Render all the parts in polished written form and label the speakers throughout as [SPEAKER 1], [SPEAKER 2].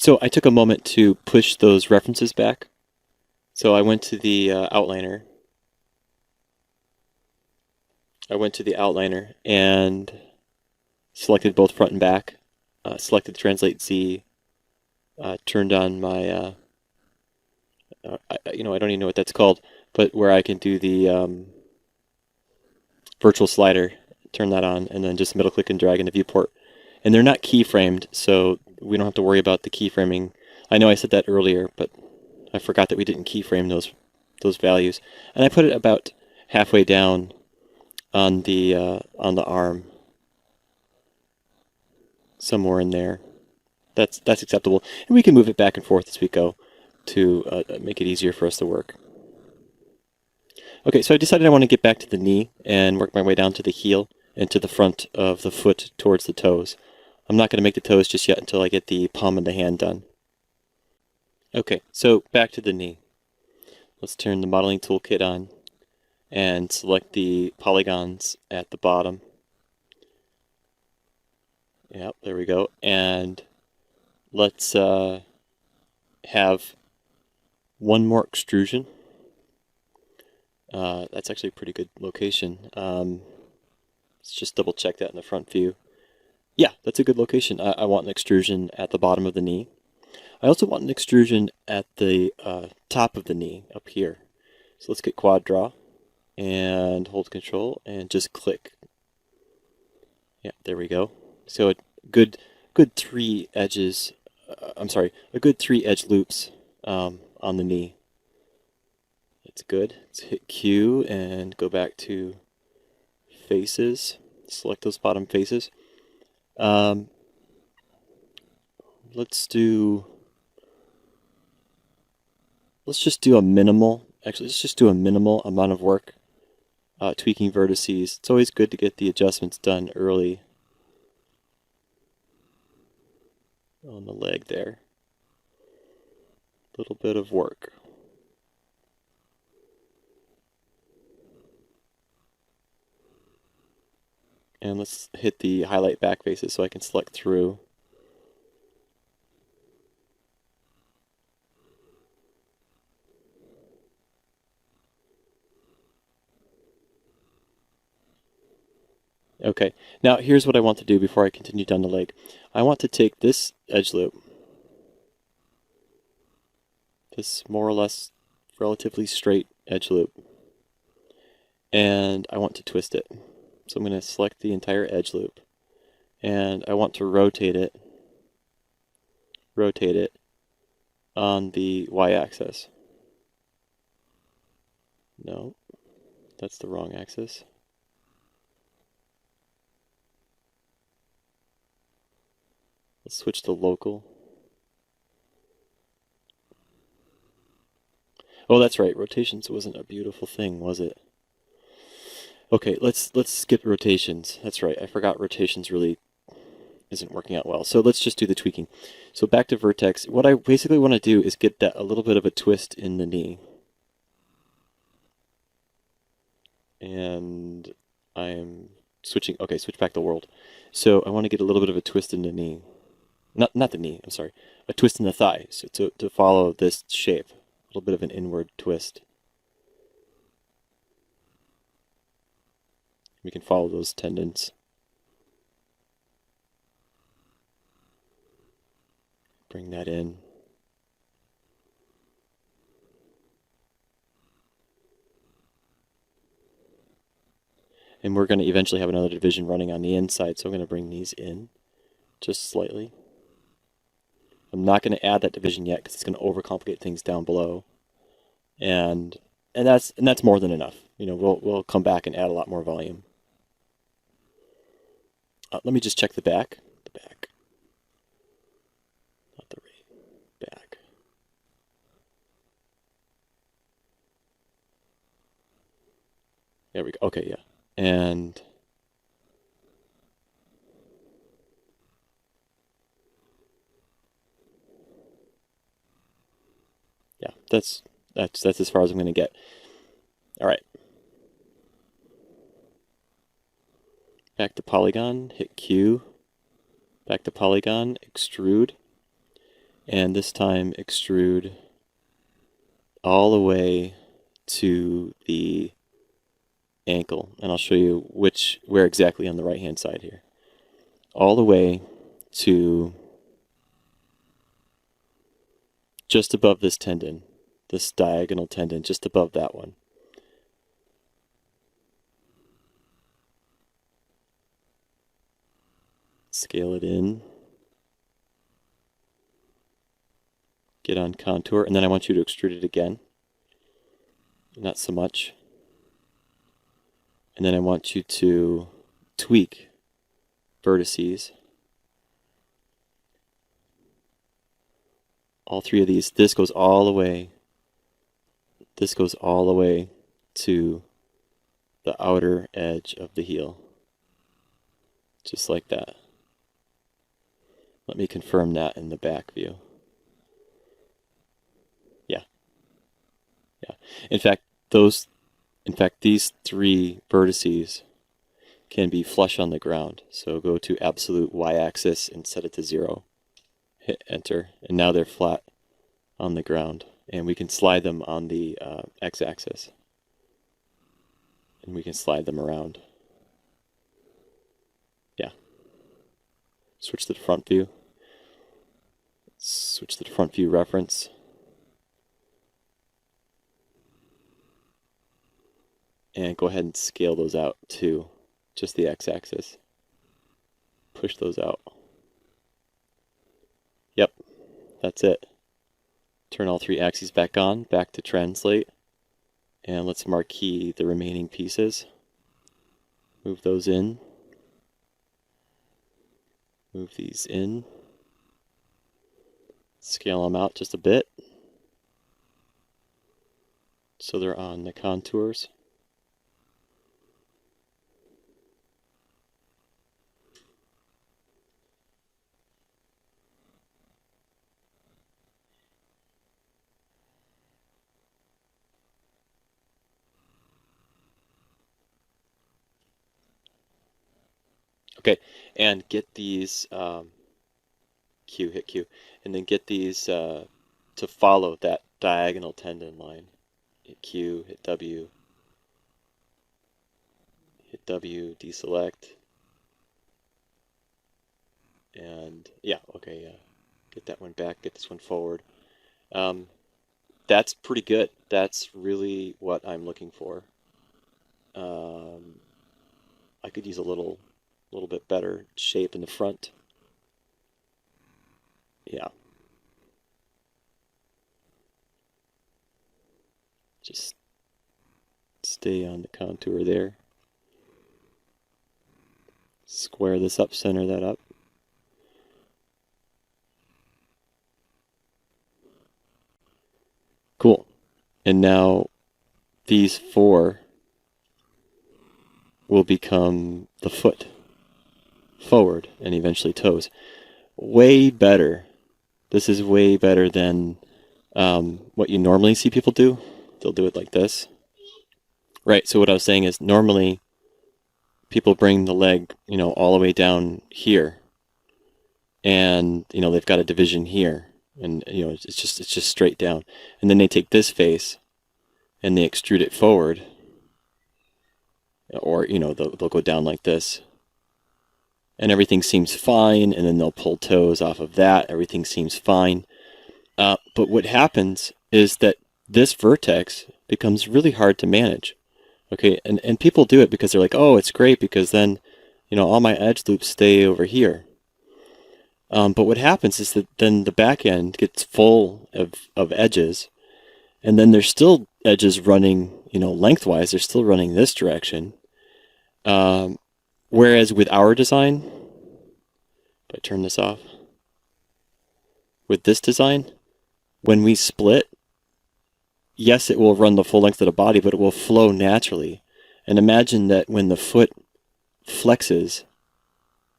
[SPEAKER 1] So I took a moment to push those references back. So I went to the outliner. I went to the outliner and selected both front and back. Selected Translate Z. Turned on my, I don't even know what that's called, but where I can do the virtual slider. Turn that on, and then just middle click and drag into viewport. And they're not keyframed, so we don't have to worry about the keyframing. I know I said that earlier, but I forgot that we didn't keyframe those values. And I put it about halfway down on the arm, somewhere in there. That's acceptable, and we can move it back and forth as we go to make it easier for us to work. Okay, so I decided I want to get back to the knee and work my way down to the heel and to the front of the foot towards the toes. I'm not going to make the toes just yet until I get the palm of the hand done. Okay, so back to the knee. Let's turn the modeling toolkit on and select the polygons at the bottom. Yep, there we go. And let's have one more extrusion. That's actually a pretty good location. Let's just double check that in the front view. Yeah, that's a good location. I want an extrusion at the bottom of the knee. I also want an extrusion at the top of the knee up here. So let's get quad draw and hold control and just click. Yeah, there we go. So a good three edges. A good three edge loops on the knee. That's good. Let's hit Q and go back to faces. Select those bottom faces. Let's just do a minimal. Actually, let's just do a minimal amount of work tweaking vertices. It's always good to get the adjustments done early on the leg there. A little bit of work. And let's hit the highlight back faces so I can select through. Okay, now here's what I want to do before I continue down the leg. I want to take this edge loop, this more or less relatively straight edge loop, and I want to twist it. So I'm going to select the entire edge loop, and I want to rotate it on the y-axis. No, that's the wrong axis. Let's switch to local. Oh, that's right. Rotations wasn't a beautiful thing, was it? Okay, let's skip rotations. That's right. I forgot rotations really isn't working out well. So let's just do the tweaking. So back to vertex. What I basically want to do is get that a little bit of a twist in the knee. And I'm switching. Okay, switch back to world. So I want to get a little bit of a twist in the knee. Not the knee, I'm sorry. A twist in the thigh. So to follow this shape. A little bit of an inward twist. We can follow those tendons. Bring that in. And we're going to eventually have another division running on the inside, so I'm going to bring these in just slightly. I'm not going to add that division yet because it's going to overcomplicate things down below. And that's more than enough. You know, we'll come back and add a lot more volume. Let me just check the back. The back. Not the right. Back. There we go. Okay, yeah. And yeah, that's as far as I'm going to get. All right. Back to polygon, hit Q. Back to polygon, extrude. and this time extrude all the way to the ankle, and I'll show you where exactly on the right hand side here. All the way to just above this tendon, this diagonal tendon, just above that one. Scale it in. Get on contour, and then I want you to extrude it again. Not so much. And then I want you to tweak vertices. All three of these. This goes all the way. This goes all the way to the outer edge of the heel. Just like that. Let me confirm that in the back view. Yeah. Yeah. In fact, these three vertices can be flush on the ground. So go to absolute y-axis and set it to 0. Hit enter, and now they're flat on the ground. And we can slide them on the x-axis. And we can slide them around. Yeah. Switch to the front view. Switch to the front view reference. And go ahead and scale those out to just the x-axis. Push those out. Yep, that's it. Turn all three axes back on, back to translate. And let's marquee the remaining pieces. Move those in. Move these in. Scale them out just a bit, so they're on the contours. Okay, and get these, Q, hit Q, and then get these to follow that diagonal tendon line. Hit Q, hit W, deselect, and yeah, okay, yeah. Get that one back, get this one forward. That's pretty good. That's really what I'm looking for. I could use a little bit better shape in the front. Yeah. Just stay on the contour there. Square this up, center that up. Cool. And now these four will become the foot forward and eventually toes. Way better. This is way better than what you normally see people do. They'll do it like this. Right, so what I was saying is normally people bring the leg, all the way down here. And, they've got a division here. And, it's just straight down. And then they take this face and they extrude it forward. Or, they'll go down like this. And everything seems fine, and then they'll pull toes off of that. Everything seems fine. But what happens is that this vertex becomes really hard to manage. Okay, and people do it because they're like, oh, it's great because then, all my edge loops stay over here. But what happens is that then the back end gets full of edges, and then there's still edges running, lengthwise. They're still running this direction. Whereas with our design, if I turn this off, with this design, when we split, yes, it will run the full length of the body, but it will flow naturally. And imagine that when the foot flexes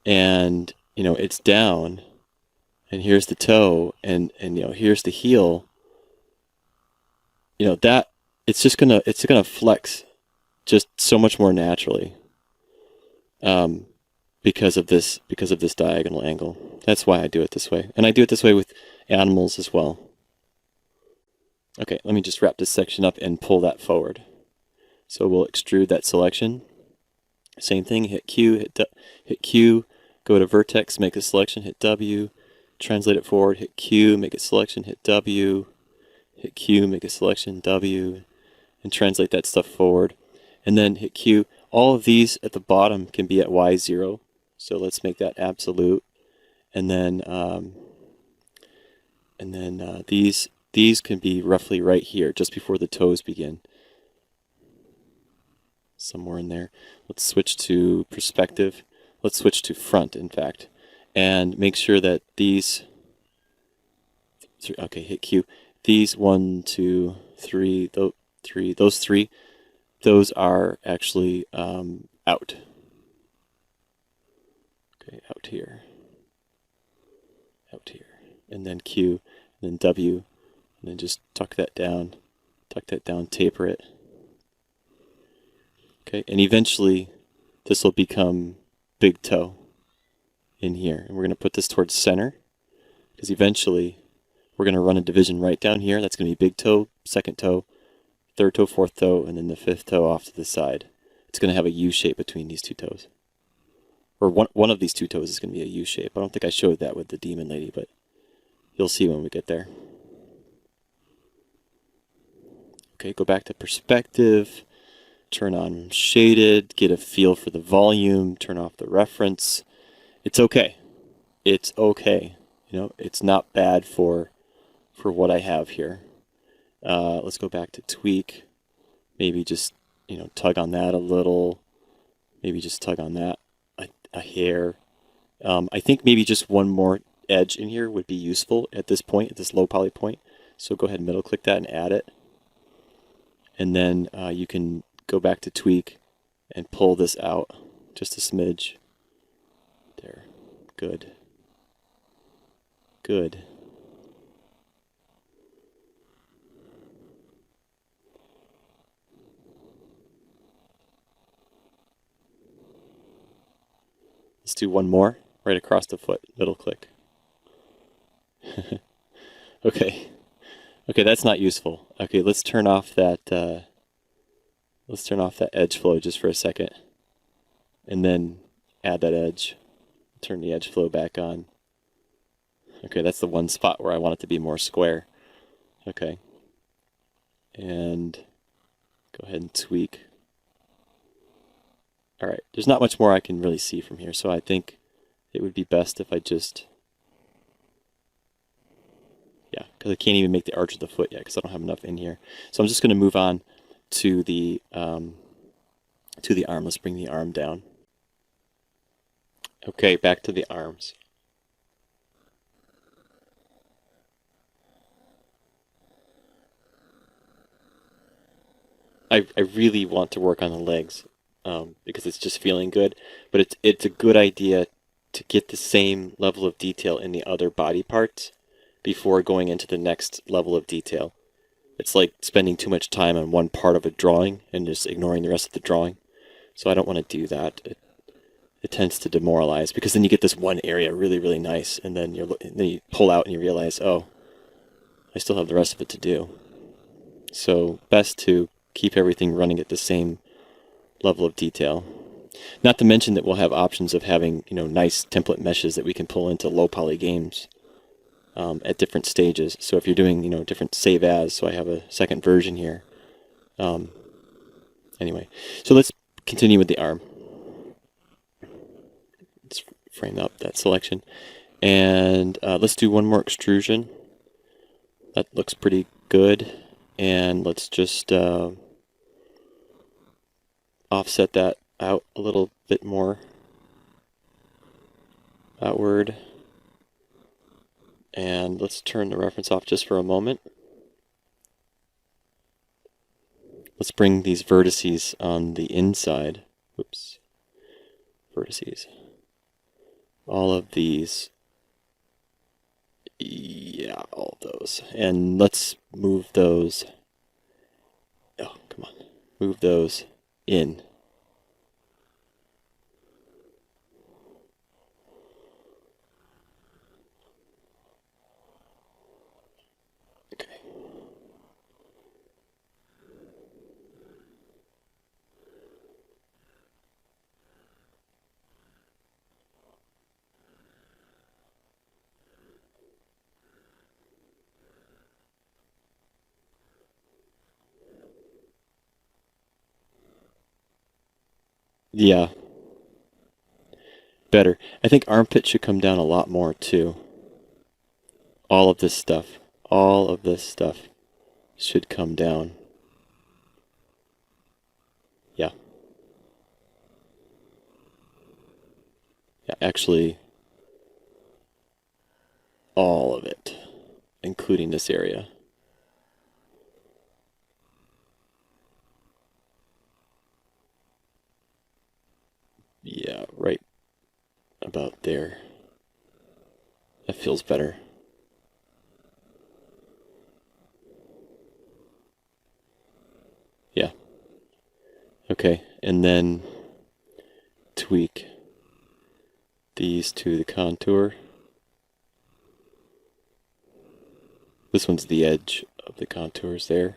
[SPEAKER 1] and, it's down, and here's the toe, and here's the heel, that it's gonna flex just so much more naturally. Because of this diagonal angle. That's why I do it this way. And I do it this way with animals as well. Okay, let me just wrap this section up and pull that forward. So we'll extrude that selection. Same thing, hit Q, hit Q, go to vertex, make a selection, hit W, translate it forward, hit Q, make a selection, hit W, hit Q, make a selection, W, and translate that stuff forward. And then hit Q. All of these at the bottom can be at Y0. So let's make that absolute. And then these can be roughly right here, just before the toes begin. Somewhere in there. Let's switch to perspective. Let's switch to front, in fact. And make sure that these, okay, hit Q. These 1, 2, 3, those three, those are actually out. Okay, out here. Out here. And then Q, and then W, and then just tuck that down, taper it. Okay, and eventually this will become big toe in here. And we're going to put this towards center, because eventually we're going to run a division right down here. That's going to be big toe, second toe, third toe, fourth toe, and then the fifth toe off to the side. It's going to have a U shape between these two toes. Or one of these two toes is going to be a U shape. I don't think I showed that with the demon lady, but you'll see when we get there. Okay, go back to perspective, turn on shaded, get a feel for the volume, turn off the reference. It's okay. It's okay. You know, it's not bad for what I have here. Let's go back to tweak. Maybe just, you know, tug on that a little. Maybe just tug on that a hair. I think maybe just one more edge in here would be useful at this point, at this low poly point. So go ahead and middle click that and add it. And then you can go back to tweak and pull this out just a smidge. There. Good. Good. Let's do one more right across the foot, middle click. Okay. Okay, that's not useful. Okay, let's turn off that edge flow just for a second. And then add that edge. Turn the edge flow back on. Okay, that's the one spot where I want it to be more square. Okay. And go ahead and tweak. All right, there's not much more I can really see from here, so I think it would be best if I just, yeah, because I can't even make the arch of the foot yet because I don't have enough in here. So I'm just going to move on to the arm. Let's bring the arm down. Okay, back to the arms. I really want to work on the legs because it's just feeling good, but it's a good idea to get the same level of detail in the other body parts before going into the next level of detail. It's like spending too much time on one part of a drawing and just ignoring the rest of the drawing. So I don't want to do that. It tends to demoralize because then you get this one area really, really nice, and then you pull out and you realize, oh, I still have the rest of it to do. So best to keep everything running at the same level of detail. Not to mention that we'll have options of having, you know, nice template meshes that we can pull into low poly games at different stages. So if you're doing, you know, different save as, so I have a second version here. Anyway, so let's continue with the arm. Let's frame up that selection. And let's do one more extrusion. That looks pretty good. And let's just offset that out a little bit more outward. And let's turn the reference off just for a moment. Let's bring these vertices on the inside. Whoops. Vertices. All of these. Yeah, all of those. And let's move those. Oh, come on. Move those in. Yeah, better. I think armpit should come down a lot more too. All of this stuff, all of this stuff should come down. Yeah. Yeah, actually, all of it, including this area. Yeah, right about there. That feels better. Yeah. Okay, and then tweak these to the contour. This one's the edge of the contours there.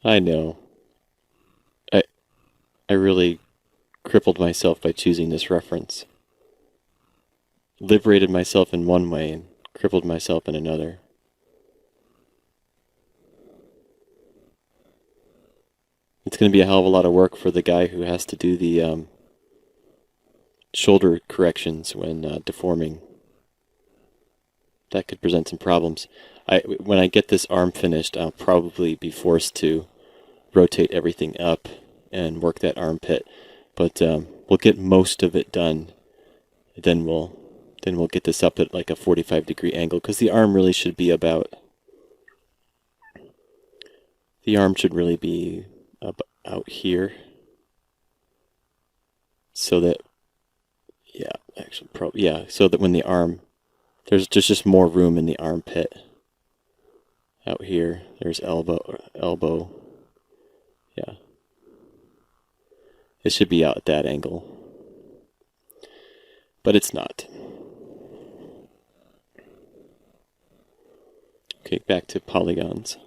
[SPEAKER 1] I know. I I really crippled myself by choosing this reference. Liberated myself in one way and crippled myself in another. It's going to be a hell of a lot of work for the guy who has to do the shoulder corrections when deforming. That could present some problems. When I get this arm finished, I'll probably be forced to rotate everything up and work that armpit. But we'll get most of it done. Then we'll get this up at like a 45-degree angle because the arm really should be about. The arm should really be out here, so that so that when the arm there's just more room in the armpit out here. There's elbow. Yeah, it should be out at that angle, but it's not. Okay, back to polygons.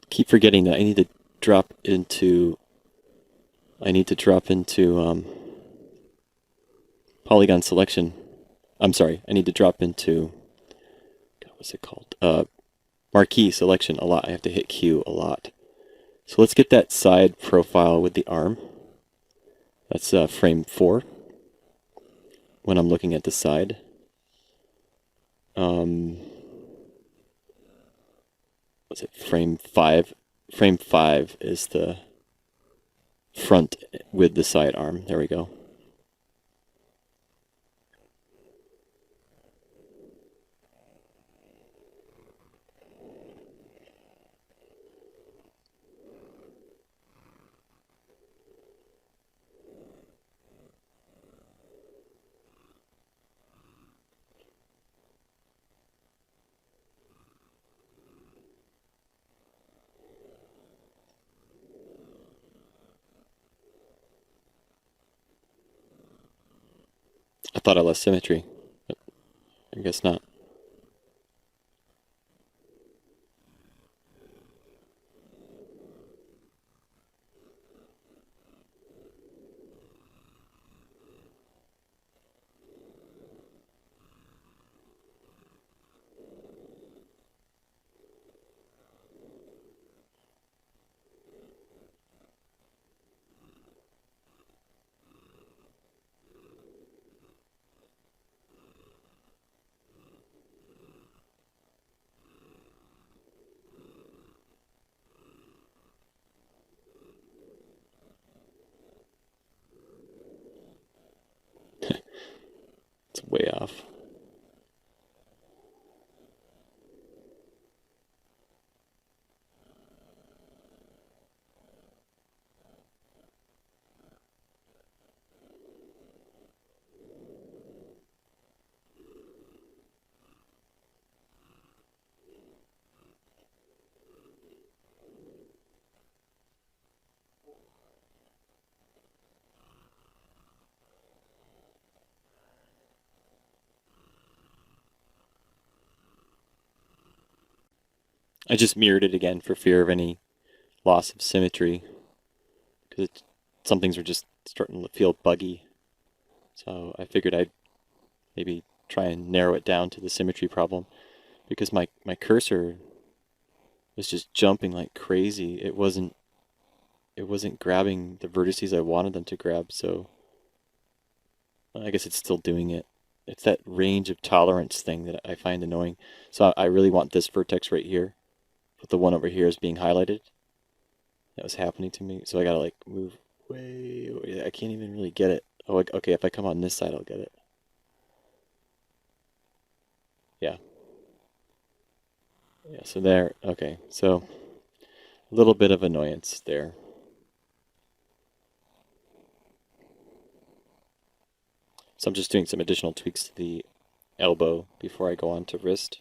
[SPEAKER 1] Keep forgetting that I need to drop into polygon selection. I'm sorry, I need to drop into what's it called? Marquee selection a lot. I have to hit Q a lot. So let's get that side profile with the arm. That's frame 4 when I'm looking at the side. What's it? Frame 5. Frame 5 is the front with the side arm. There we go. I thought I lost symmetry, but I guess not. It's way off. I just mirrored it again for fear of any loss of symmetry because some things were just starting to feel buggy. So I figured I'd maybe try and narrow it down to the symmetry problem because my cursor was just jumping like crazy. It wasn't grabbing the vertices I wanted them to grab, so I guess it's still doing it. It's that range of tolerance thing that I find annoying. So I really want this vertex right here, but the one over here is being highlighted. That was happening to me, so I gotta like move way away. I can't even really get it. Oh, okay, if I come on this side, I'll get it. Yeah, yeah, so there, okay, so a little bit of annoyance there. So I'm just doing some additional tweaks to the elbow before I go on to wrist.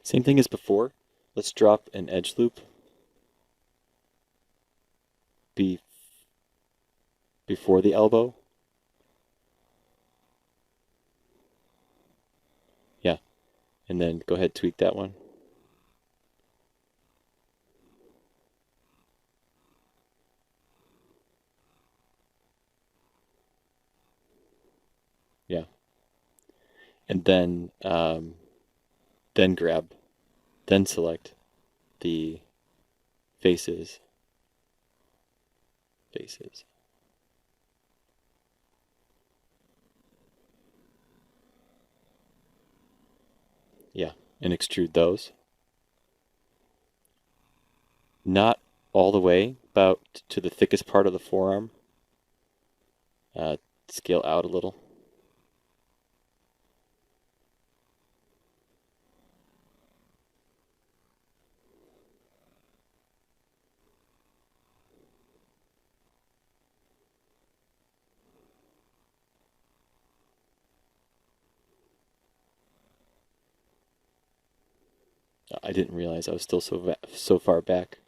[SPEAKER 1] Same thing as before. Let's drop an edge loop be before the elbow. Yeah, and then go ahead tweak that one. Yeah, and then grab, then select the faces, faces. Yeah, and extrude those. Not all the way, about to the thickest part of the forearm. Uh, Scale out a little. I didn't realize I was still so far back.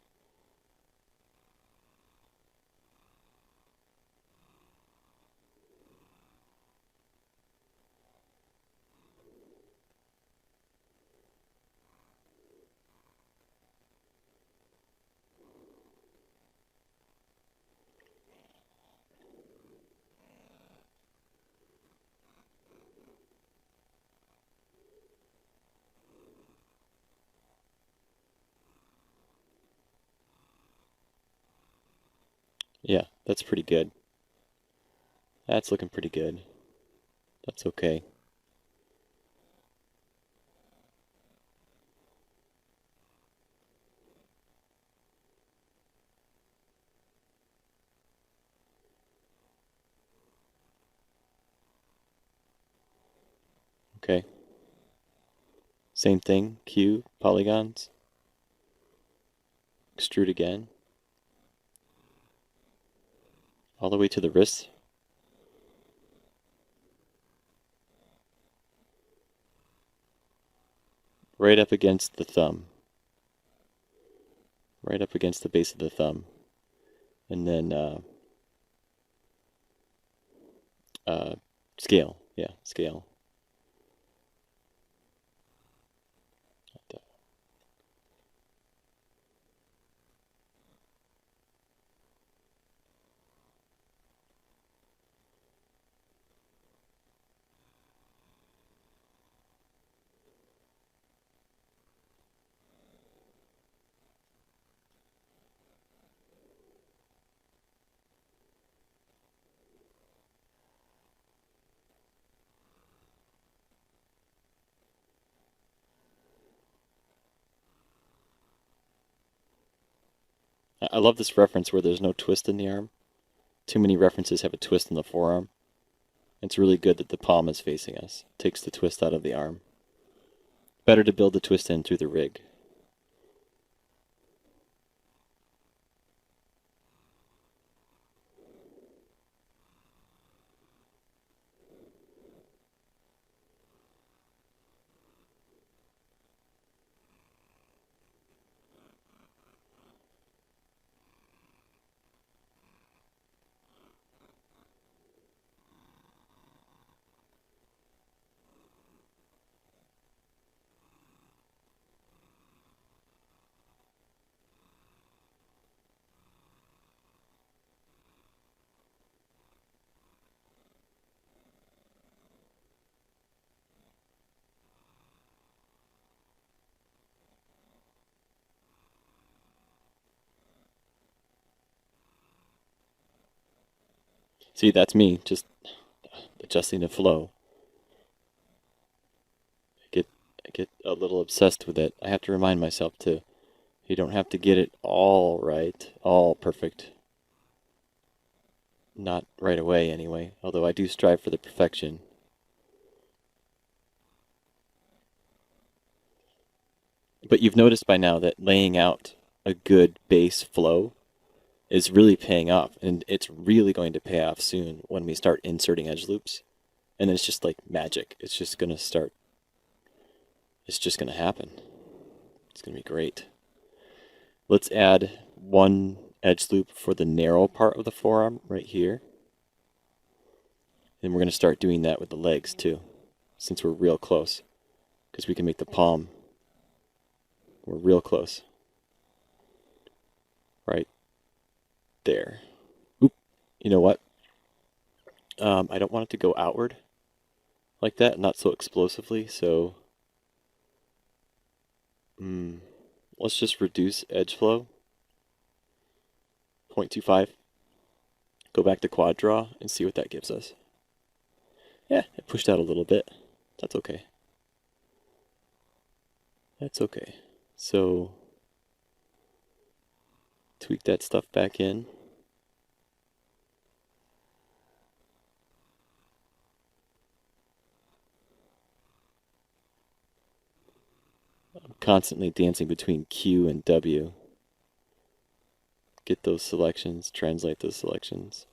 [SPEAKER 1] Yeah, that's pretty good. That's looking pretty good. That's okay. Okay. Same thing. Q polygons. Extrude again. All the way to the wrist. Right up against the thumb. Right up against the base of the thumb. And then uh, scale. Yeah, scale. I love this reference where there's no twist in the arm. Too many references have a twist in the forearm. It's really good that the palm is facing us. Takes the twist out of the arm. Better to build the twist in through the rig. See, that's me, just adjusting the flow. get I get a little obsessed with it. I have to remind myself to you don't have to get it all right, all perfect. Not right away anyway, although I do strive for the perfection. But you've noticed by now that laying out a good base flow is really paying off, and it's really going to pay off soon when we start inserting edge loops. And it's just like magic. It's just going to start, it's just going to happen. It's going to be great. Let's add one edge loop for the narrow part of the forearm right here. And we're going to start doing that with the legs too, since we're real close, because we can make the palm. We're real close. Right there. Oop. You know what? I don't want it to go outward like that, not so explosively, so let's just reduce edge flow. 0.25. Go back to quad draw and see what that gives us. Yeah, it pushed out a little bit. That's okay. That's okay. So, tweak that stuff back in. I'm constantly dancing between Q and W. Get those selections, translate those selections.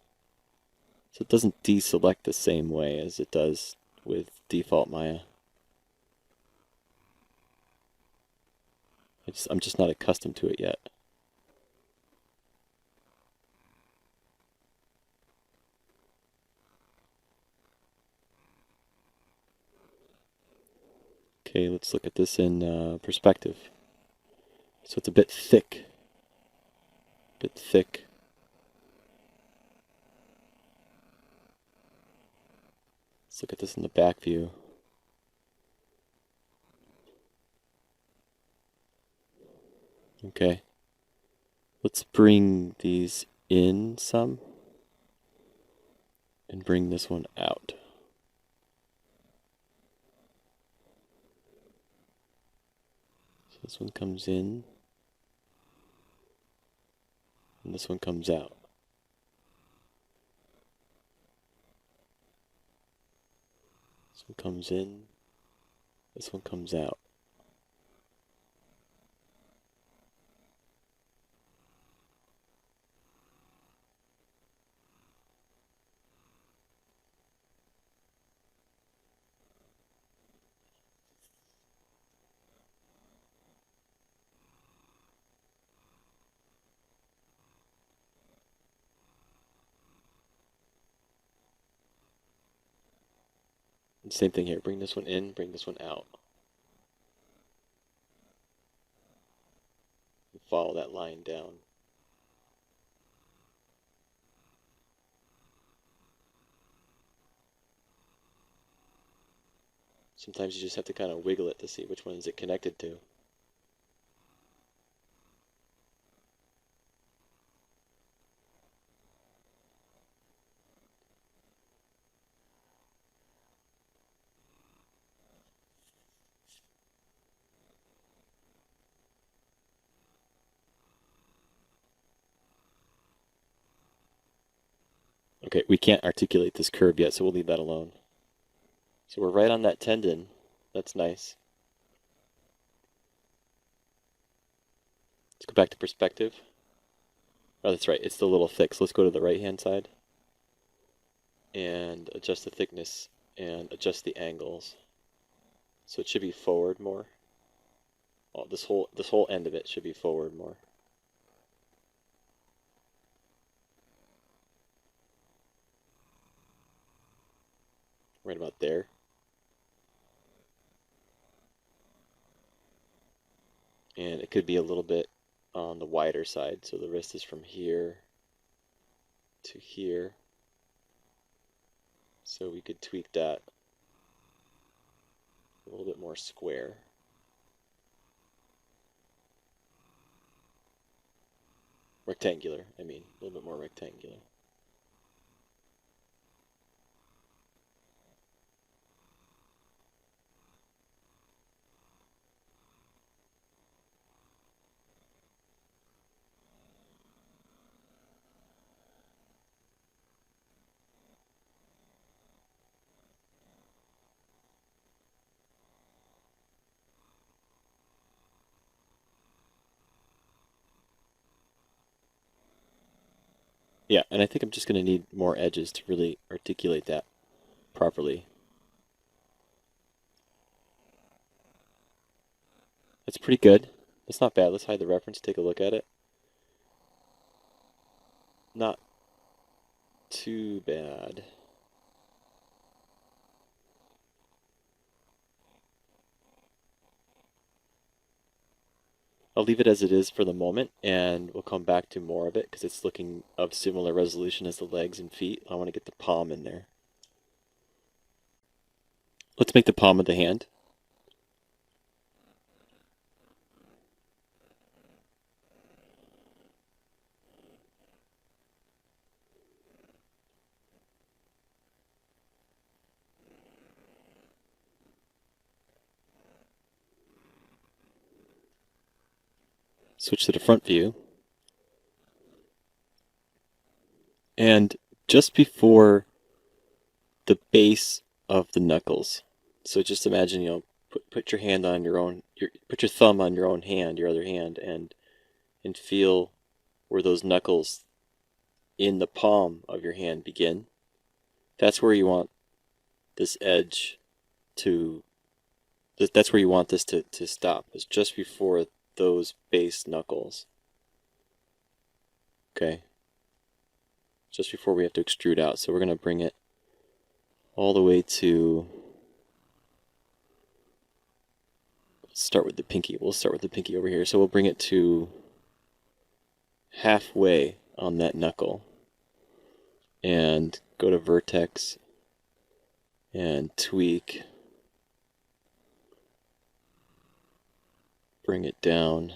[SPEAKER 1] So it doesn't deselect the same way as it does with default Maya. I'm just not accustomed to it yet. Okay, let's look at this in perspective. So it's a bit thick. Bit thick. Let's look at this in the back view. Okay. Let's bring these in some and bring this one out. So this one comes in and this one comes out. This one comes in, this one comes out. And same thing here, bring this one in, bring this one out. And follow that line down. Sometimes you just have to kind of wiggle it to see which one is it connected to. Okay, we can't articulate this curve yet, so we'll leave that alone. So we're right on that tendon. That's nice. Let's go back to perspective. Oh, that's right, it's a little thick. So let's go to the right-hand side and adjust the thickness and adjust the angles. So it should be forward more. Oh, this whole end of it should be forward more. Right about there. And it could be a little bit on the wider side. So the wrist is from here to here. So we could tweak that a little bit more square. Rectangular, I mean, a little bit more rectangular. Yeah, and I think I'm just going to need more edges to really articulate that properly. That's pretty good. That's not bad. Let's hide the reference, take a look at it. Not too bad. I'll leave it as it is for the moment, and we'll come back to more of it because it's looking of similar resolution as the legs and feet. I want to get the palm in there. Let's make the palm of the hand. Switch to the front view. And just before the base of the knuckles, so just imagine, you know, put your hand on your own, put your thumb on your own hand, your other hand, and feel where those knuckles in the palm of your hand begin. That's where you want this edge to, that's where you want this to stop. It's just before those base knuckles. Okay. Just before we have to extrude out. So we're going to bring it all the way to, let's start with the pinky. We'll start with the pinky over here. So we'll bring it to halfway on that knuckle and go to vertex and tweak. Bring it down.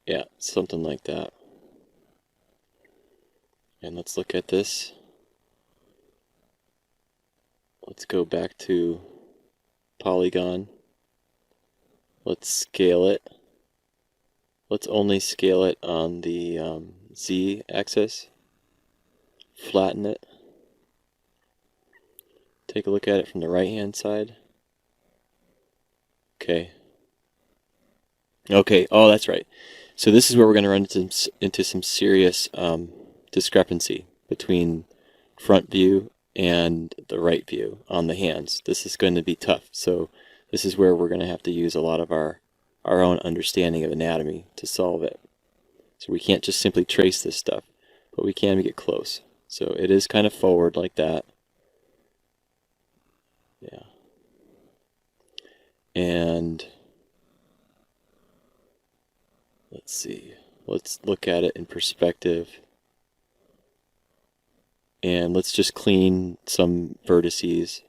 [SPEAKER 1] Yeah, something like that. And let's look at this. Let's go back to polygon. Let's scale it. Let's only scale it on the Z axis. Flatten it. Take a look at it from the right hand side. Okay. Okay, oh, that's right. So this is where we're going to run into some serious discrepancy between front view and the right view on the hands. This is going to be tough. So this is where we're going to have to use a lot of our own understanding of anatomy to solve it. So we can't just simply trace this stuff, but we can get close. So it is kind of forward like that. Yeah. And let's see. Let's look at it in perspective. And let's just clean some vertices.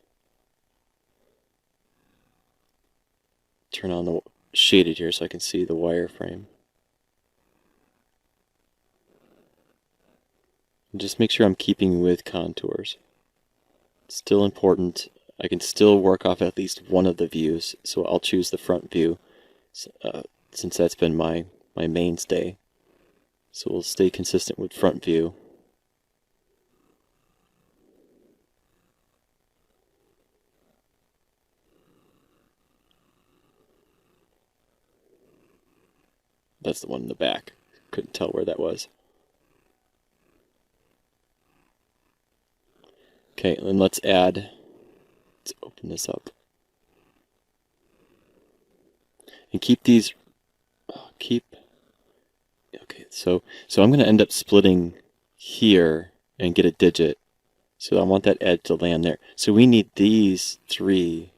[SPEAKER 1] Turn on the shaded here so I can see the wireframe. And just make sure I'm keeping with contours. It's still important. I can still work off at least one of the views, so I'll choose the front view since that's been my my mainstay. So we'll stay consistent with front view. That's the one in the back. Couldn't tell where that was. Okay, and then let's open this up. And keep these, okay, so I'm going to end up splitting here and get a digit. So I want that edge to land there. So we need these three,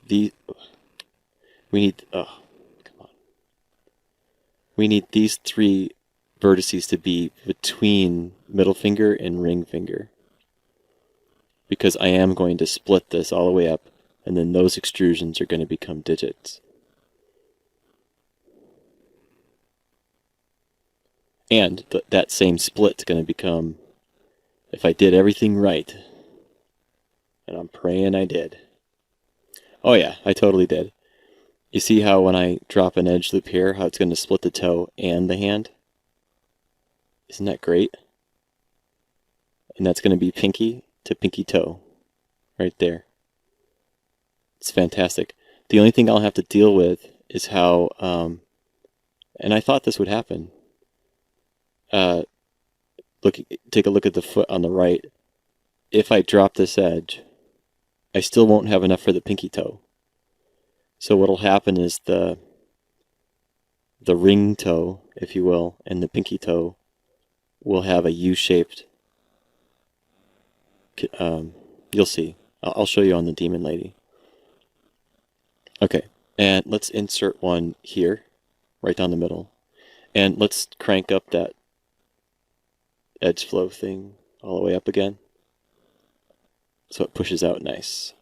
[SPEAKER 1] we need these three vertices to be between middle finger and ring finger, because I am going to split this all the way up, and then those extrusions are going to become digits. And that same split's going to become, if I did everything right, and I'm praying I did. Oh yeah, I totally did. You see how when I drop an edge loop here, how it's going to split the toe and the hand? Isn't that great? And that's going to be pinky to pinky toe, right there. It's fantastic. The only thing I'll have to deal with is how, and I thought this would happen. Take a look at the foot on the right. If I drop this edge, I still won't have enough for the pinky toe. So what'll happen is the ring toe, if you will, and the pinky toe will have a U-shaped, you'll see. I'll show you on the Demon Lady. Okay, and let's insert one here, right down the middle. And let's crank up that edge flow thing all the way up again, so it pushes out nice.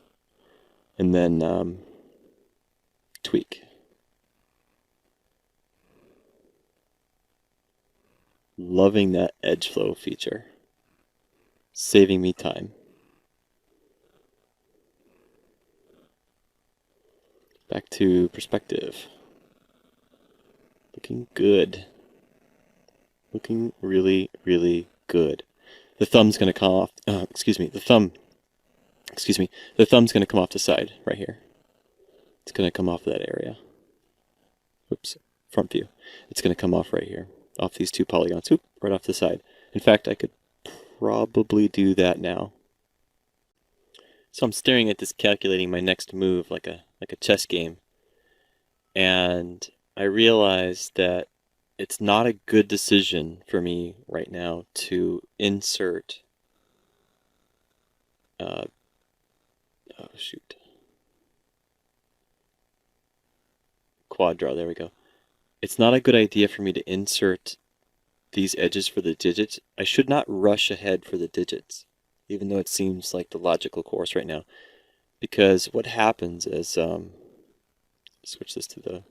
[SPEAKER 1] And then tweak. Loving that edge flow feature. Saving me time. Back to perspective. Looking good. Looking really, really good. The thumb's going to come off, the thumb's going to come off the side right here. It's going to come off of that area. Oops, front view. It's going to come off right here, off these two polygons. Oop, right off the side. In fact, I could probably do that now. So I'm staring at this, calculating my next move like a chess game. And I realized that it's not a good decision for me right now to insert quad draw, there we go. It's not a good idea for me to insert these edges for the digits. I should not rush ahead for the digits, even though it seems like the logical course right now. Because what happens is, switch this to the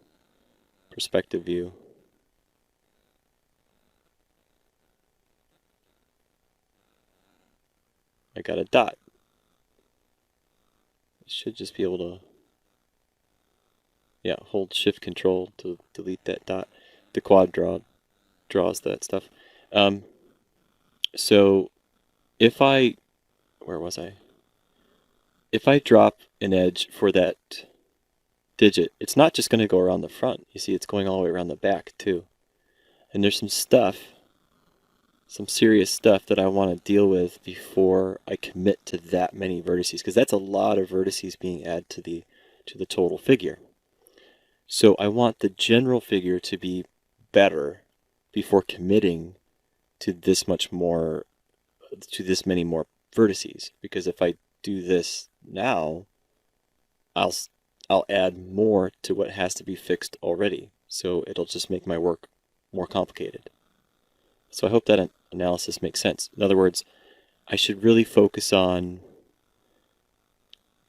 [SPEAKER 1] perspective view. I got a dot. I should just be able to, yeah, hold shift control to delete that dot. The quad draws that stuff. So if I, where was I? If I drop an edge for that digit, it's not just going to go around the front. You see, it's going all the way around the back too. And there's some stuff, some serious stuff that I want to deal with before I commit to that many vertices, because that's a lot of vertices being added to the total figure. So I want the general figure to be better before committing to this much more, to this many more vertices. Because if I do this now, I'll add more to what has to be fixed already. So it'll just make my work more complicated. So I hope that analysis makes sense. In other words, I should really focus on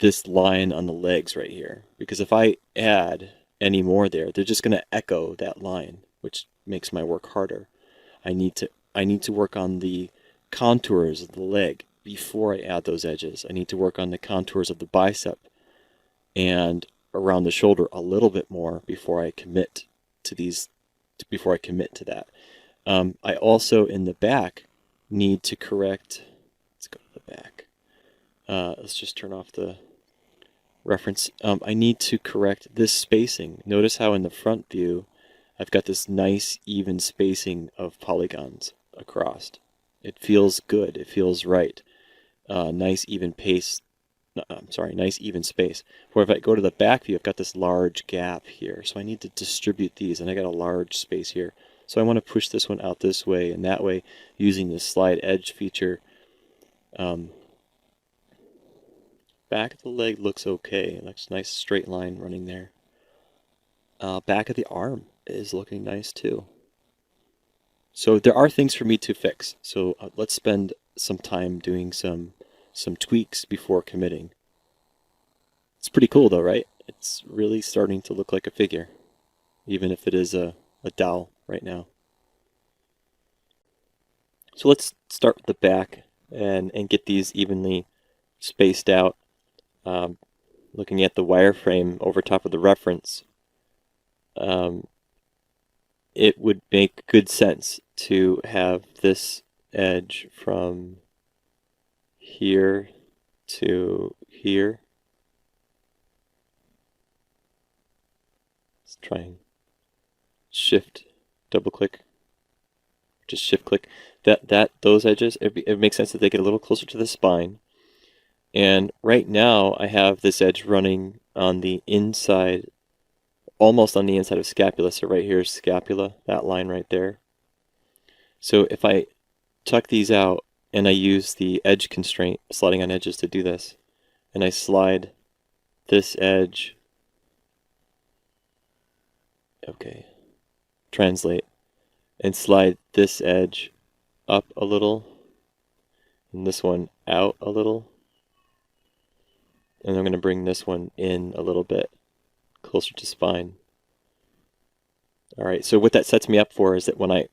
[SPEAKER 1] this line on the legs right here, because if I add any more there, they're just going to echo that line, which makes my work harder. I need to work on the contours of the leg before I add those edges. I need to work on the contours of the bicep and around the shoulder a little bit more before I commit to these before I commit to that. I also, in the back, need to correct, let's go to the back. Let's just turn off the reference. I need to correct this spacing. Notice how in the front view, I've got this nice even spacing of polygons across. It feels good. It feels right. Nice even pace. I'm sorry, nice even space. Where if I go to the back view, I've got this large gap here. So I need to distribute these, and I got a large space here. So I want to push this one out this way and that way using the slide edge feature. Back of the leg looks okay. It looks nice straight line running there. Back of the arm is looking nice too. So there are things for me to fix. So let's spend some time doing some tweaks before committing. It's pretty cool though, right? It's really starting to look like a figure, even if it is a dowel right now. So let's start with the back and get these evenly spaced out. Looking at the wireframe over top of the reference, it would make good sense to have this edge from here to here. Let's try and shift, double click, just shift click. Those edges, it makes sense that they get a little closer to the spine. And right now I have this edge running on the inside, almost on the inside of scapula. So right here is scapula, that line right there. So if I tuck these out and I use the edge constraint, sliding on edges, to do this, and I slide this edge, okay, translate, and slide this edge up a little, and this one out a little, and I'm going to bring this one in a little bit closer to spine. Alright, so what that sets me up for is that when I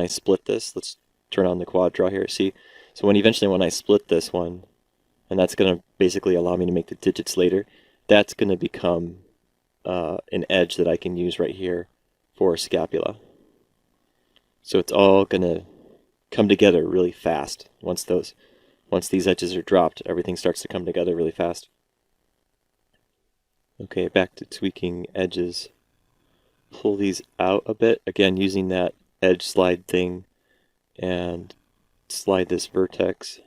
[SPEAKER 1] split this, let's turn on the quad draw here, see? So when I split this one, and that's going to basically allow me to make the digits later, that's going to become an edge that I can use right here for scapula. So it's all going to come together really fast. Once these edges are dropped, everything starts to come together really fast. Okay, back to tweaking edges. Pull these out a bit, again using that edge slide thing, and slide this vertex.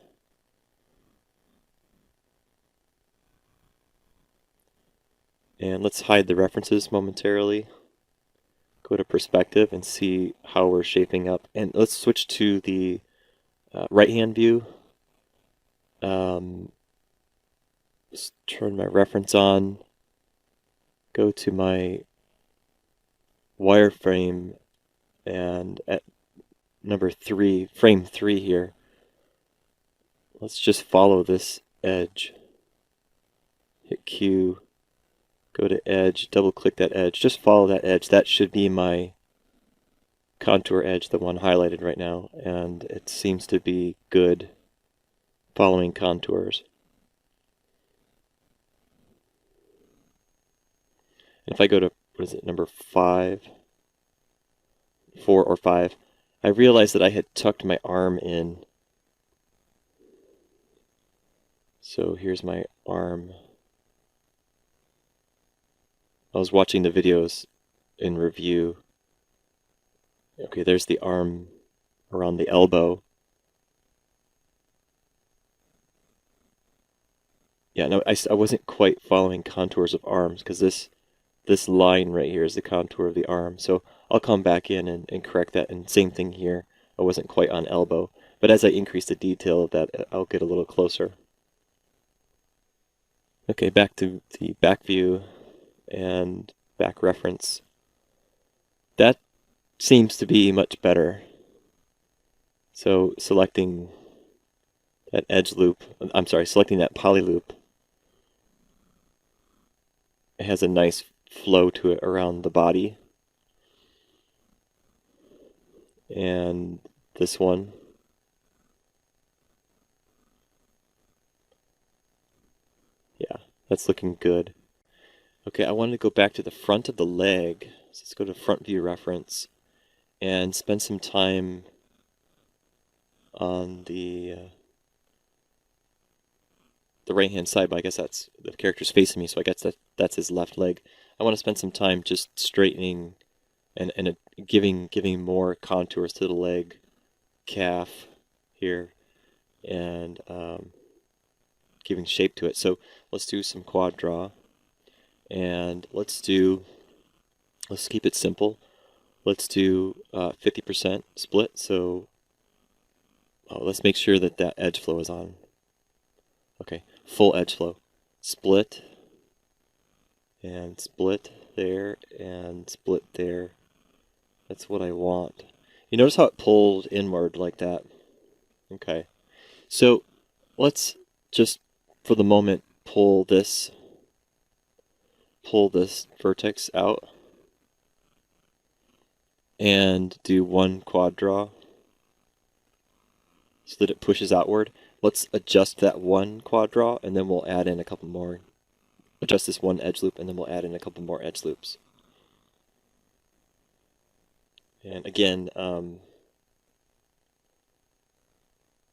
[SPEAKER 1] And let's hide the references momentarily. Go to perspective and see how we're shaping up. And let's switch to the right-hand view. Let's turn my reference on. Go to my wireframe, and at number 3, frame 3 here, let's just follow this edge. Hit Q, go to edge, double click that edge, just follow that edge. That should be my contour edge, the one highlighted right now, and it seems to be good following contours. And if I go to, what is it, number 4 or 5, I realized that I had tucked my arm in. So here's my arm. I was watching the videos in review. Okay, there's the arm around the elbow. Yeah, no, I wasn't quite following contours of arms, because this line right here is the contour of the arm. So I'll come back in and correct that. And same thing here. I wasn't quite on elbow. But as I increase the detail of that, I'll get a little closer. Okay, back to the back view and back reference. That seems to be much better. So selecting that edge loop, I'm sorry, selecting that poly loop, it has a nice flow to it around the body. And this one, yeah, that's looking good. Okay, I wanted to go back to the front of the leg. So let's go to front view reference and spend some time on the right hand side, but I guess that's the character's facing me, so I guess that's his left leg. I want to spend some time just straightening and giving more contours to the leg, calf here, and giving shape to it. So let's do some quad draw, and let's keep it simple. Let's do 50% split. So let's make sure that that edge flow is on. Okay, full edge flow. Split, and split there, and split there. That's what I want. You notice how it pulled inward like that? Okay. So let's just, for the moment, pull this vertex out and do one quad draw so that it pushes outward. Let's adjust that one quad draw, and then we'll add in a couple more. Adjust this one edge loop, and then we'll add in a couple more edge loops. And again,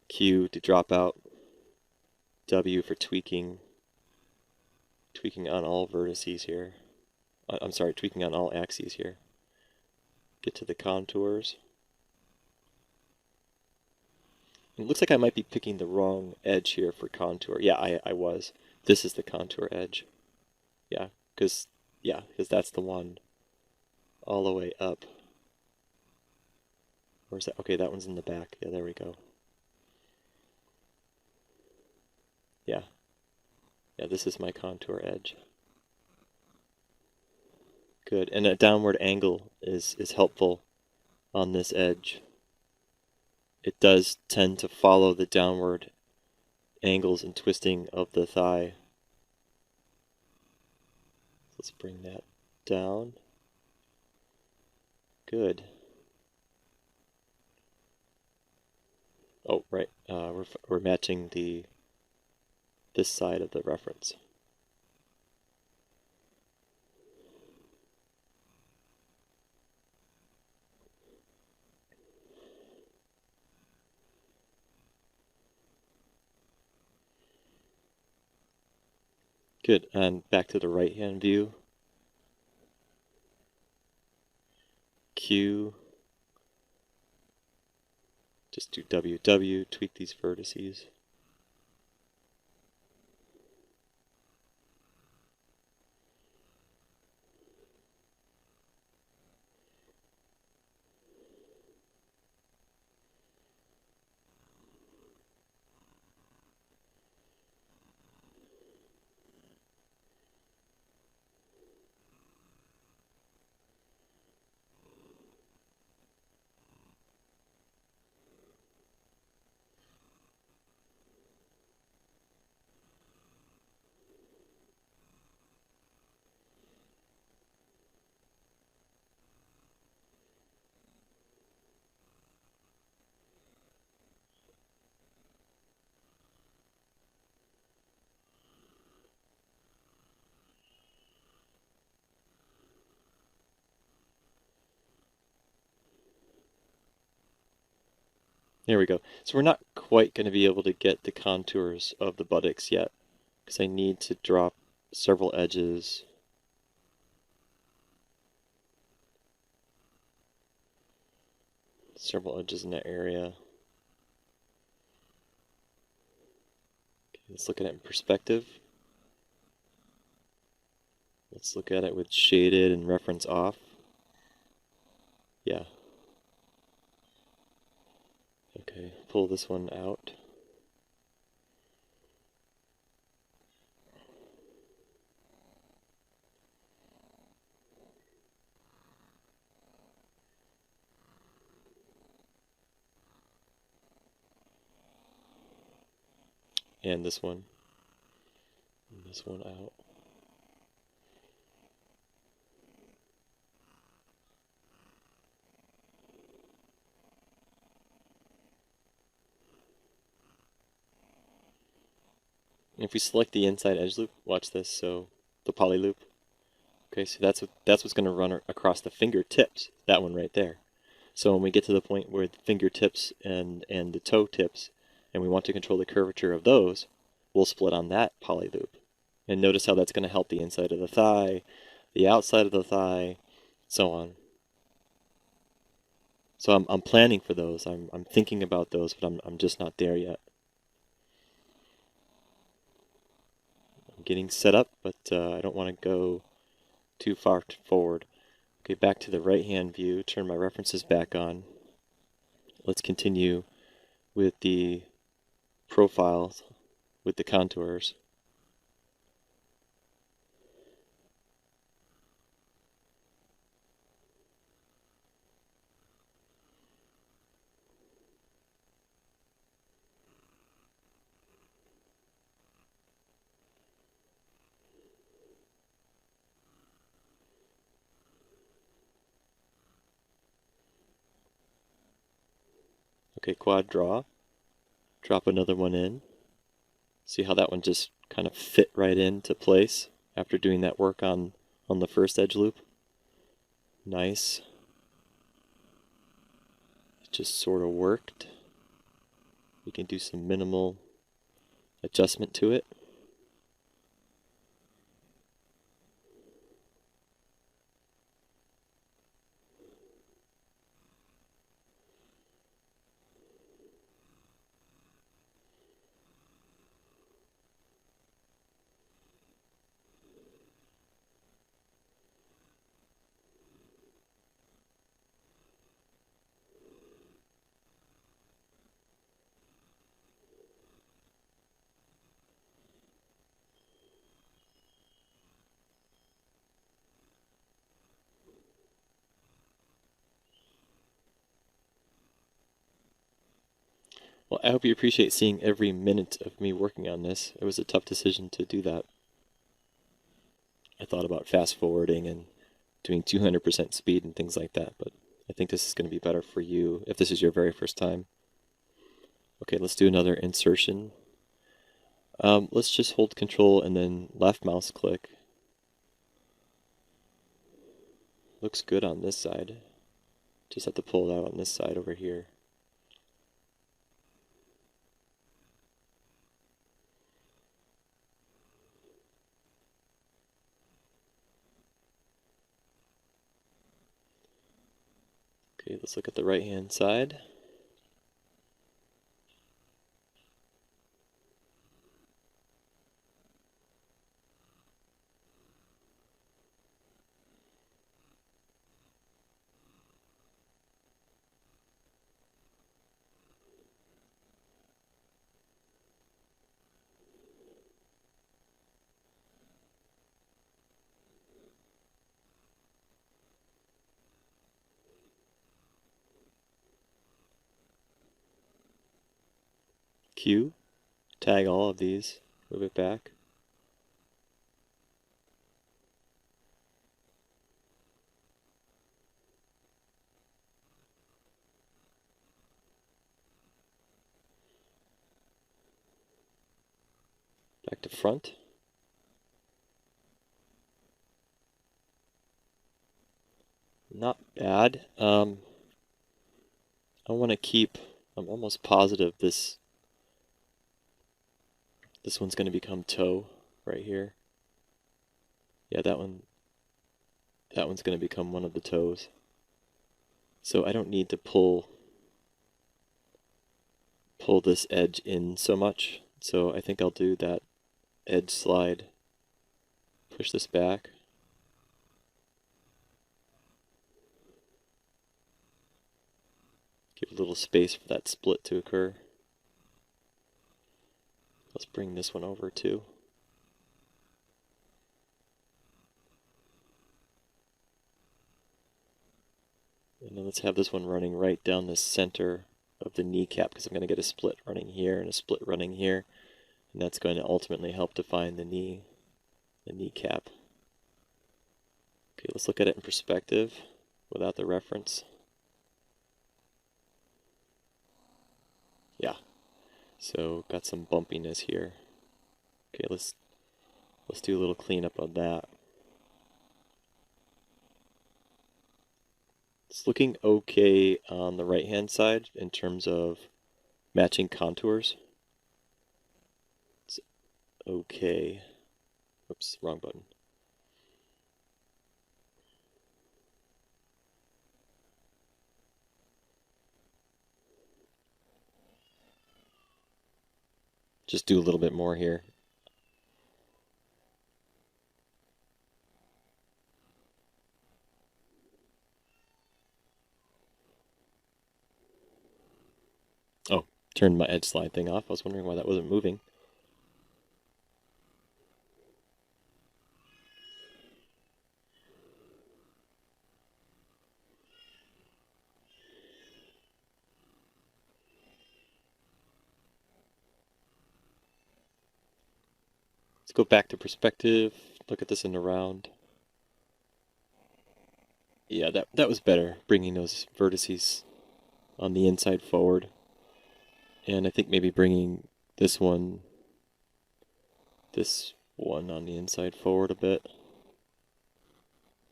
[SPEAKER 1] Q to drop out, W for tweaking on all vertices here. I'm sorry, tweaking on all axes here. Get to the contours. It looks like I might be picking the wrong edge here for contour. Yeah, I was. This is the contour edge. Yeah, because that's the one all the way up. Where's that? Okay, that one's in the back. Yeah, there we go. Yeah. Yeah, this is my contour edge. Good. And a downward angle is helpful on this edge. It does tend to follow the downward angles and twisting of the thigh. Let's bring that down. Good. Oh, right. We're matching this side of the reference. Good. And back to the right-hand view. Q. Just do WW, tweak these vertices. There we go. So we're not quite going to be able to get the contours of the buttocks yet, because I need to drop several edges. Several edges in that area. Okay, let's look at it in perspective. Let's look at it with shaded and reference off. Yeah. Okay, pull this one out. And this one. And this one out. And if we select the inside edge loop, watch this, so the poly loop, Okay, so that's what's going to run across the fingertips, that one right there. So when we get to the point where the fingertips and the toe tips, and we want to control the curvature of those, we'll split on that poly loop. And notice how that's going to help the inside of the thigh, the outside of the thigh, so on. So I'm planning for those. I'm thinking about those, but I'm just not there yet. I'm getting set up, but I don't want to go too far forward. Okay, back to the right hand view, turn my references back on. Let's continue with the profiles, with the contours. Okay, quad draw. Drop another one in. See how that one just kind of fit right into place after doing that work on the first edge loop? Nice. It just sort of worked. We can do some minimal adjustment to it. Well, I hope you appreciate seeing every minute of me working on this. It was a tough decision to do that. I thought about fast forwarding and doing 200% speed and things like that, but I think this is going to be better for you if this is your very first time. Okay, let's do another insertion. Let's just hold control and then left mouse click. Looks good on this side. Just have to pull it out on this side over here. Okay, let's look at the right hand side. Q, tag all of these, move it back. Back to front. Not bad. I want to keep, I'm almost positive this one's going to become toe right here. Yeah, that one's going to become one of the toes. So I don't need to pull this edge in so much. So I think I'll do that edge slide, push this back. Give a little space for that split to occur. Let's bring this one over too. And then let's have this one running right down the center of the kneecap, because I'm going to get a split running here and a split running here. And that's going to ultimately help define the kneecap. Okay, let's look at it in perspective without the reference. Yeah, so got some bumpiness here. Okay, let's do a little cleanup on that. It's looking okay on the right hand side in terms of matching contours. It's okay. Oops, wrong button. Just do a little bit more here. Oh, turned my edge slide thing off. I was wondering why that wasn't moving. Let's go back to perspective. Look at this in the round. Yeah, that was better, bringing those vertices on the inside forward. And I think maybe bringing this one on the inside forward a bit.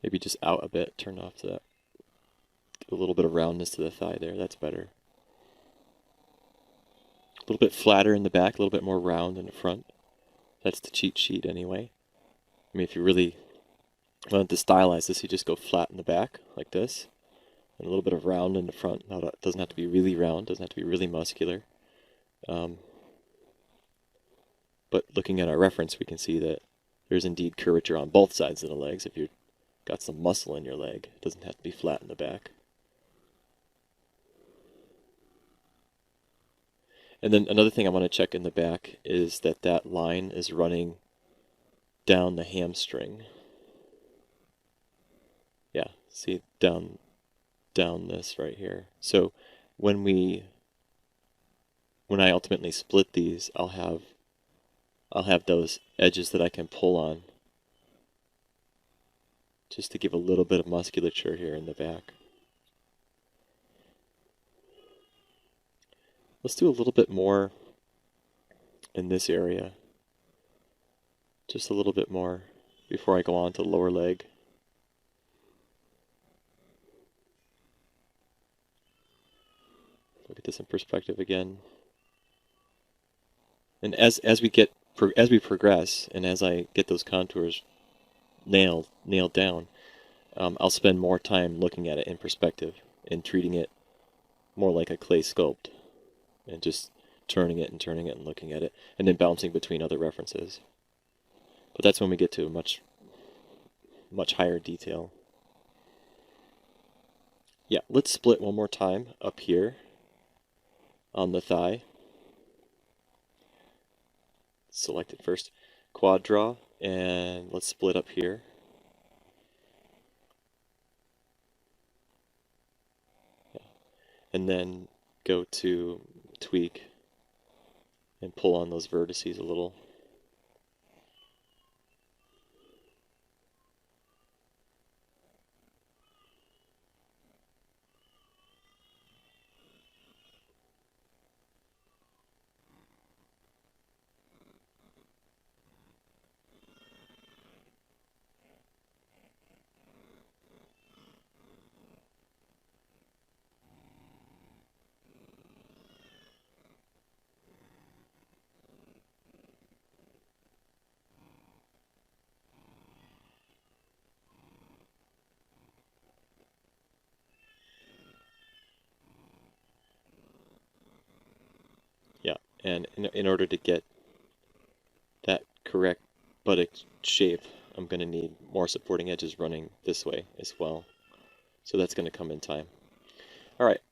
[SPEAKER 1] Maybe just out a bit, turn off that. Get a little bit of roundness to the thigh there, that's better. A little bit flatter in the back, a little bit more round in the front. That's the cheat sheet anyway. I mean, if you really wanted to stylize this, you just go flat in the back, like this. And a little bit of round in the front. Now, it doesn't have to be really round, doesn't have to be really muscular. But looking at our reference, we can see that there's indeed curvature on both sides of the legs. If you've got some muscle in your leg, it doesn't have to be flat in the back. And then another thing I want to check in the back is that that line is running down the hamstring. Yeah, see, down this right here. So when I ultimately split these, I'll have those edges that I can pull on just to give a little bit of musculature here in the back. Let's do a little bit more in this area. Just a little bit more before I go on to the lower leg. Look at this in perspective again. And as we progress, and as I get those contours nailed down, I'll spend more time looking at it in perspective and treating it more like a clay sculpt, and just turning it and looking at it, and then bouncing between other references. But that's when we get to a much higher detail. Yeah, let's split one more time up here on the thigh. Select it first, quad draw, and let's split up here. Yeah. And then go to tweak and pull on those vertices a little. Yeah, and in order to get that correct buttock shape, I'm going to need more supporting edges running this way as well. So that's going to come in time. All right,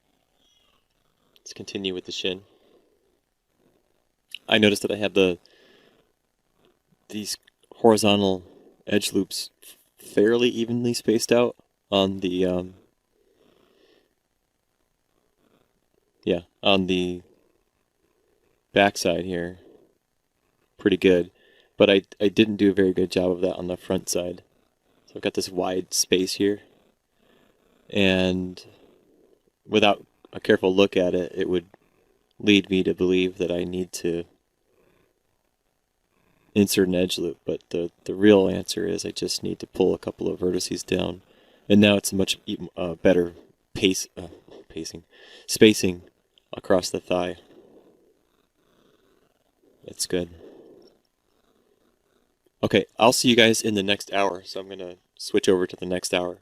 [SPEAKER 1] let's continue with the shin. I noticed that I have these horizontal edge loops fairly evenly spaced out on the on the backside here. Pretty good, but I didn't do a very good job of that on the front side. So I've got this wide space here, and without a careful look at it, it would lead me to believe that I need to insert an edge loop, but the real answer is I just need to pull a couple of vertices down, and now it's a much better spacing across the thigh. That's good. Okay, I'll see you guys in the next hour, so I'm going to switch over to the next hour.